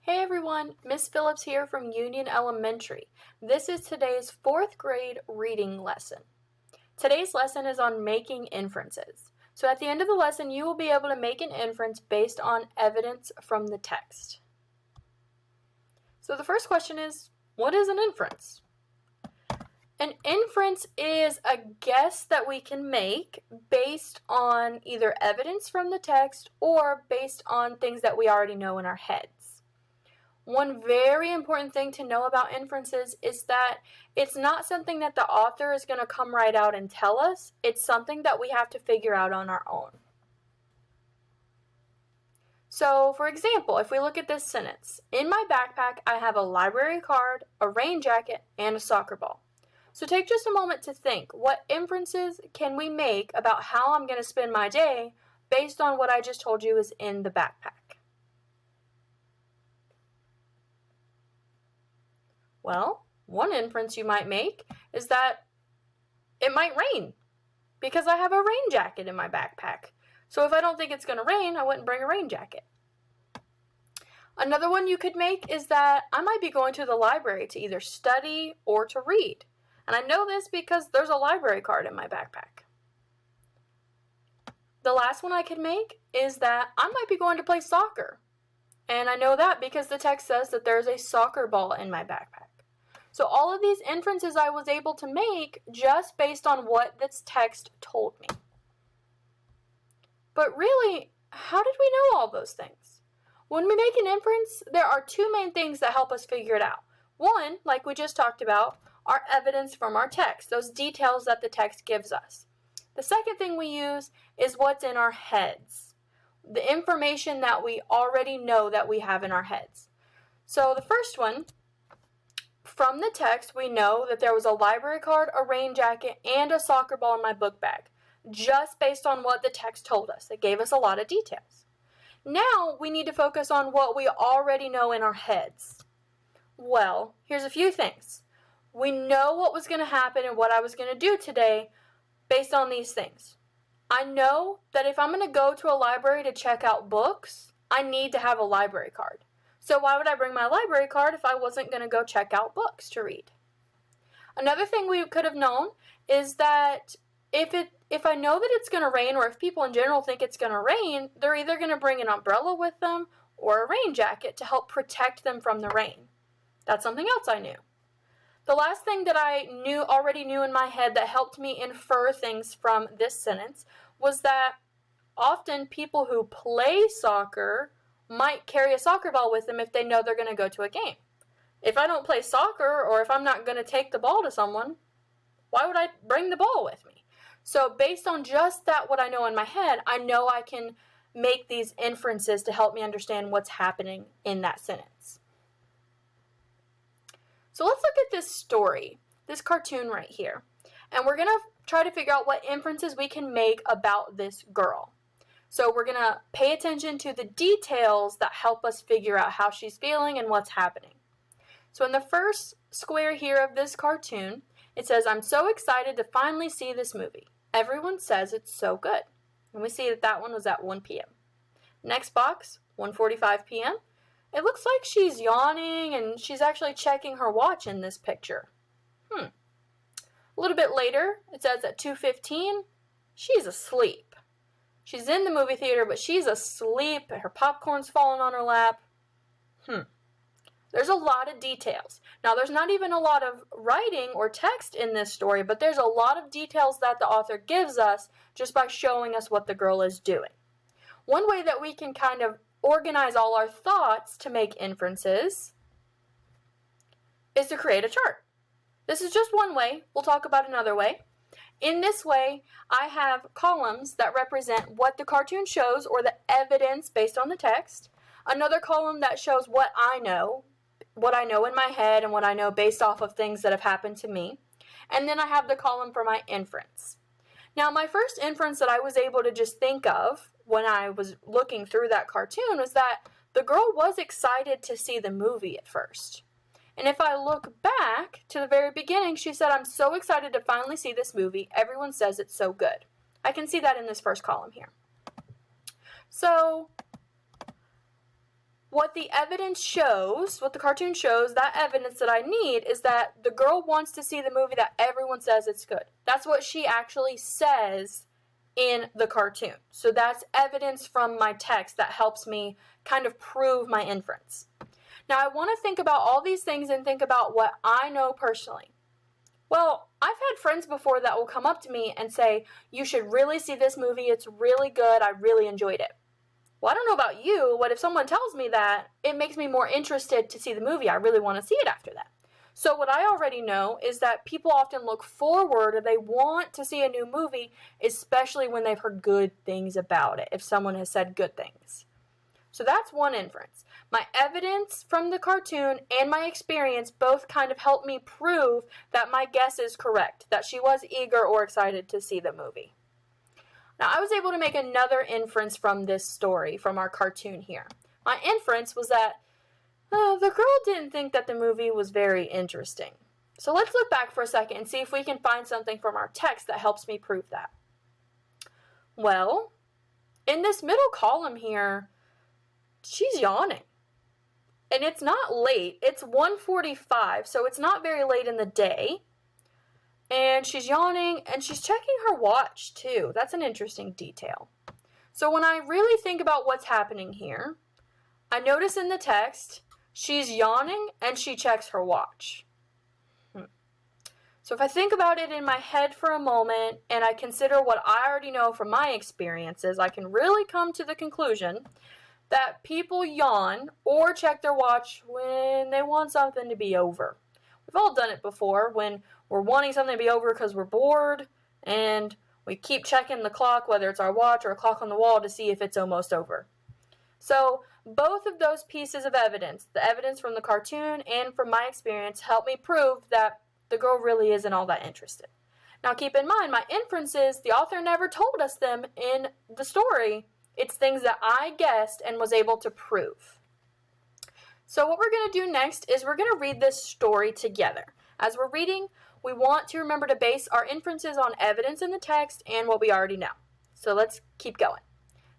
Hey everyone, Miss Phillips here from Union Elementary. This is today's 4th grade reading lesson. Today's lesson is on making inferences. So at the end of the lesson, you will be able to make an inference based on evidence from the text. So the first question is, what is an inference? An inference is a guess that we can make based on either evidence from the text or based on things that we already know in our heads. One very important thing to know about inferences is that it's not something that the author is going to come right out and tell us. It's something that we have to figure out on our own. So, for example, if we look at this sentence, in my backpack I have a library card, a rain jacket, and a soccer ball. So take just a moment to think, what inferences can we make about how I'm going to spend my day based on what I just told you is in the backpack? Well, one inference you might make is that it might rain because I have a rain jacket in my backpack. So if I don't think it's going to rain, I wouldn't bring a rain jacket. Another one you could make is that I might be going to the library to either study or to read. And I know this because there's a library card in my backpack. The last one I could make is that I might be going to play soccer. And I know that because the text says that there's a soccer ball in my backpack. So all of these inferences I was able to make just based on what this text told me. But really, how did we know all those things? When we make an inference, there are two main things that help us figure it out. One, like we just talked about, are evidence from our text, those details that the text gives us. The second thing we use is what's in our heads, the information that we already know that we have in our heads. So the first one, from the text, we know that there was a library card, a rain jacket, and a soccer ball in my book bag, just based on what the text told us. It gave us a lot of details. Now we need to focus on what we already know in our heads. Well, here's a few things. We know what was going to happen and what I was going to do today based on these things. I know that if I'm going to go to a library to check out books, I need to have a library card. So why would I bring my library card if I wasn't going to go check out books to read? Another thing we could have known is that if I know that it's going to rain, or if people in general think it's going to rain, they're either going to bring an umbrella with them or a rain jacket to help protect them from the rain. That's something else I knew. The last thing that I already knew in my head that helped me infer things from this sentence was that often people who play soccer might carry a soccer ball with them if they know they're going to go to a game. If I don't play soccer, or if I'm not going to take the ball to someone, why would I bring the ball with me? So based on just that, what I know in my head, I know I can make these inferences to help me understand what's happening in that sentence. So let's look at this story, this cartoon right here. And we're going to try to figure out what inferences we can make about this girl. So we're going to pay attention to the details that help us figure out how she's feeling and what's happening. So in the first square here of this cartoon, it says, I'm so excited to finally see this movie. Everyone says it's so good. And we see that that one was at 1 p.m. Next box, 1:45 p.m. It looks like she's yawning and she's actually checking her watch in this picture. A little bit later, it says at 2:15, she's asleep. She's in the movie theater, but she's asleep. Her popcorn's falling on her lap. There's a lot of details. Now, there's not even a lot of writing or text in this story, but there's a lot of details that the author gives us just by showing us what the girl is doing. One way that we can kind of organize all our thoughts to make inferences is to create a chart. This is just one way. We'll talk about another way. In this way, I have columns that represent what the cartoon shows, or the evidence based on the text. Another column that shows what I know in my head and what I know based off of things that have happened to me. And then I have the column for my inference. Now, my first inference that I was able to just think of when I was looking through that cartoon was that the girl was excited to see the movie at first. And if I look back to the very beginning, she said, I'm so excited to finally see this movie. Everyone says it's so good. I can see that in this first column here. So what the evidence shows, what the cartoon shows, that evidence that I need is that the girl wants to see the movie that everyone says it's good. That's what she actually says in the cartoon. So that's evidence from my text that helps me kind of prove my inference. Now I want to think about all these things and think about what I know personally. Well, I've had friends before that will come up to me and say, you should really see this movie, it's really good, I really enjoyed it. Well, I don't know about you, but if someone tells me that, it makes me more interested to see the movie. I really want to see it after that. So what I already know is that people often look forward or they want to see a new movie, especially when they've heard good things about it, if someone has said good things. So that's one inference. My evidence from the cartoon and my experience both kind of help me prove that my guess is correct, that she was eager or excited to see the movie. Now, I was able to make another inference from this story, from our cartoon here. My inference was that the girl didn't think that the movie was very interesting. So let's look back for a second and see if we can find something from our text that helps me prove that. Well, in this middle column here, she's yawning. And it's not late. It's 1:45, so it's not very late in the day. And she's yawning, and she's checking her watch, too. That's an interesting detail. So when I really think about what's happening here, I notice in the text, she's yawning, and she checks her watch. So if I think about it in my head for a moment, and I consider what I already know from my experiences, I can really come to the conclusion that people yawn or check their watch when they want something to be over. We've all done it before when we're wanting something to be over because we're bored and we keep checking the clock, whether it's our watch or a clock on the wall, to see if it's almost over. So both of those pieces of evidence, the evidence from the cartoon and from my experience, help me prove that the girl really isn't all that interested. Now keep in mind, my inferences, the author never told us them in the story. It's things that I guessed and was able to prove. So what we're going to do next is we're going to read this story together. As we're reading, we want to remember to base our inferences on evidence in the text and what we already know. So let's keep going.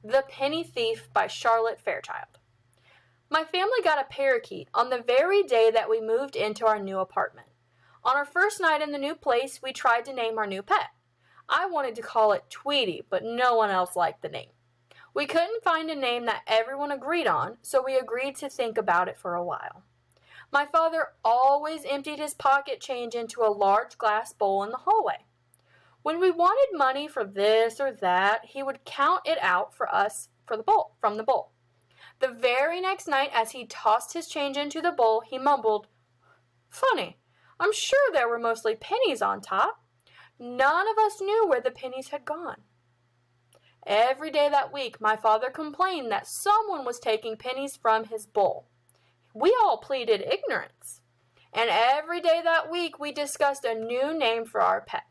The Penny Thief by Charlotte Fairchild. My family got a parakeet on the very day that we moved into our new apartment. On our first night in the new place, we tried to name our new pet. I wanted to call it Tweety, but no one else liked the name. We couldn't find a name that everyone agreed on, so we agreed to think about it for a while. My father always emptied his pocket change into a large glass bowl in the hallway. When we wanted money for this or that, he would count it out for us from the bowl. The very next night, as he tossed his change into the bowl, he mumbled, "Funny, I'm sure there were mostly pennies on top." None of us knew where the pennies had gone. Every day that week, my father complained that someone was taking pennies from his bowl. We all pleaded ignorance. And every day that week, we discussed a new name for our pet.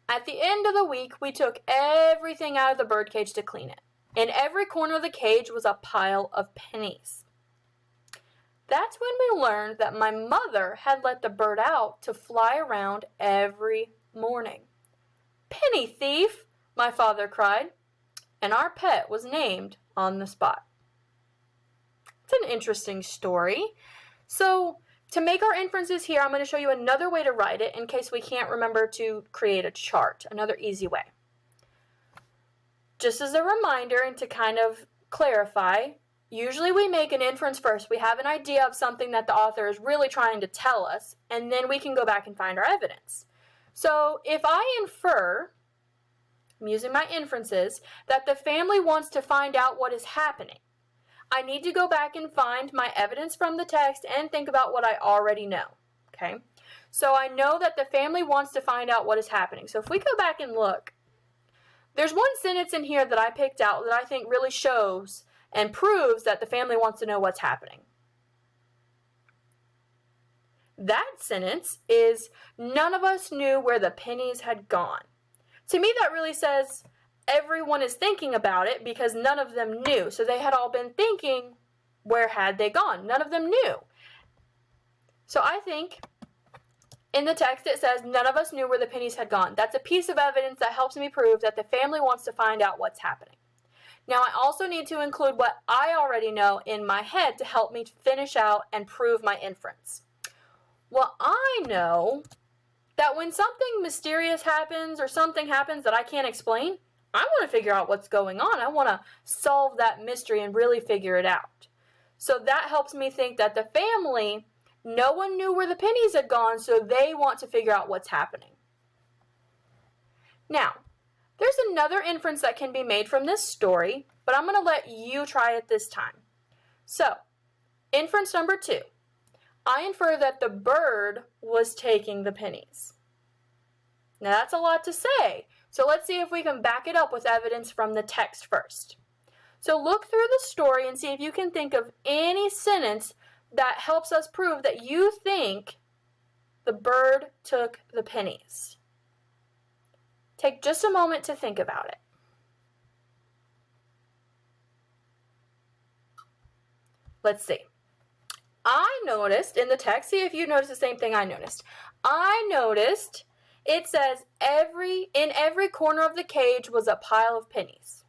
At the end of the week, we took everything out of the birdcage to clean it. In every corner of the cage was a pile of pennies. That's when we learned that my mother had let the bird out to fly around every morning. "Penny thief!" my father cried, and our pet was named on the spot. It's an interesting story. So to make our inferences here, I'm going to show you another way to write it in case we can't remember to create a chart, another easy way. Just as a reminder and to kind of clarify, usually we make an inference first. We have an idea of something that the author is really trying to tell us, and then we can go back and find our evidence. So if I infer, I'm using my inferences, that the family wants to find out what is happening, I need to go back and find my evidence from the text and think about what I already know, okay? So I know that the family wants to find out what is happening. So if we go back and look, there's one sentence in here that I picked out that I think really shows and proves that the family wants to know what's happening. That sentence is, "None of us knew where the pennies had gone." To me, that really says everyone is thinking about it because none of them knew. So they had all been thinking, where had they gone? None of them knew. So I think in the text it says, "None of us knew where the pennies had gone." That's a piece of evidence that helps me prove that the family wants to find out what's happening. Now, I also need to include what I already know in my head to help me finish out and prove my inference. Well, I know that when something mysterious happens or something happens that I can't explain, I want to figure out what's going on. I want to solve that mystery and really figure it out. So that helps me think that the family, no one knew where the pennies had gone, so they want to figure out what's happening. Now, there's another inference that can be made from this story, but I'm going to let you try it this time. So, inference number 2. I infer that the bird was taking the pennies. Now, that's a lot to say, so let's see if we can back it up with evidence from the text first. So look through the story and see if you can think of any sentence that helps us prove that you think the bird took the pennies. Take just a moment to think about it. Let's see. I noticed in the text, see if you noticed the same thing I noticed. I noticed it says in every corner of the cage was a pile of pennies.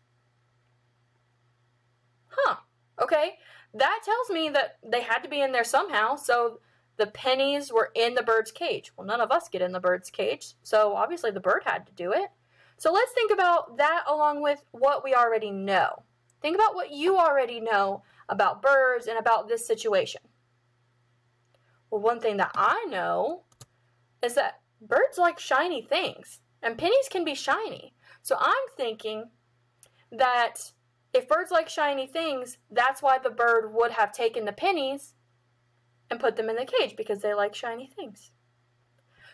Okay. That tells me that they had to be in there somehow, so the pennies were in the bird's cage. Well, none of us get in the bird's cage, so obviously the bird had to do it. So let's think about that along with what we already know. Think about what you already know about birds and about this situation. Well, one thing that I know is that birds like shiny things, and pennies can be shiny. So I'm thinking that if birds like shiny things, that's why the bird would have taken the pennies and put them in the cage, because they like shiny things.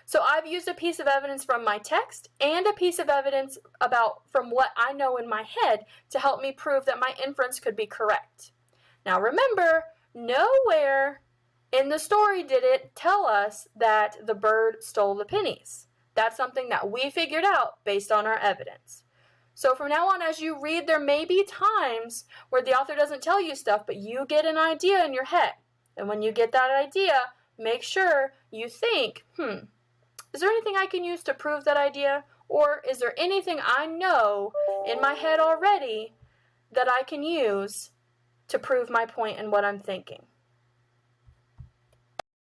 So I've used a piece of evidence from my text and a piece of evidence from what I know in my head to help me prove that my inference could be correct. Now remember, nowhere in the story did it tell us that the bird stole the pennies. That's something that we figured out based on our evidence. So from now on, as you read, there may be times where the author doesn't tell you stuff, but you get an idea in your head. And when you get that idea, make sure you think, is there anything I can use to prove that idea? Or is there anything I know in my head already that I can use to prove my point and what I'm thinking?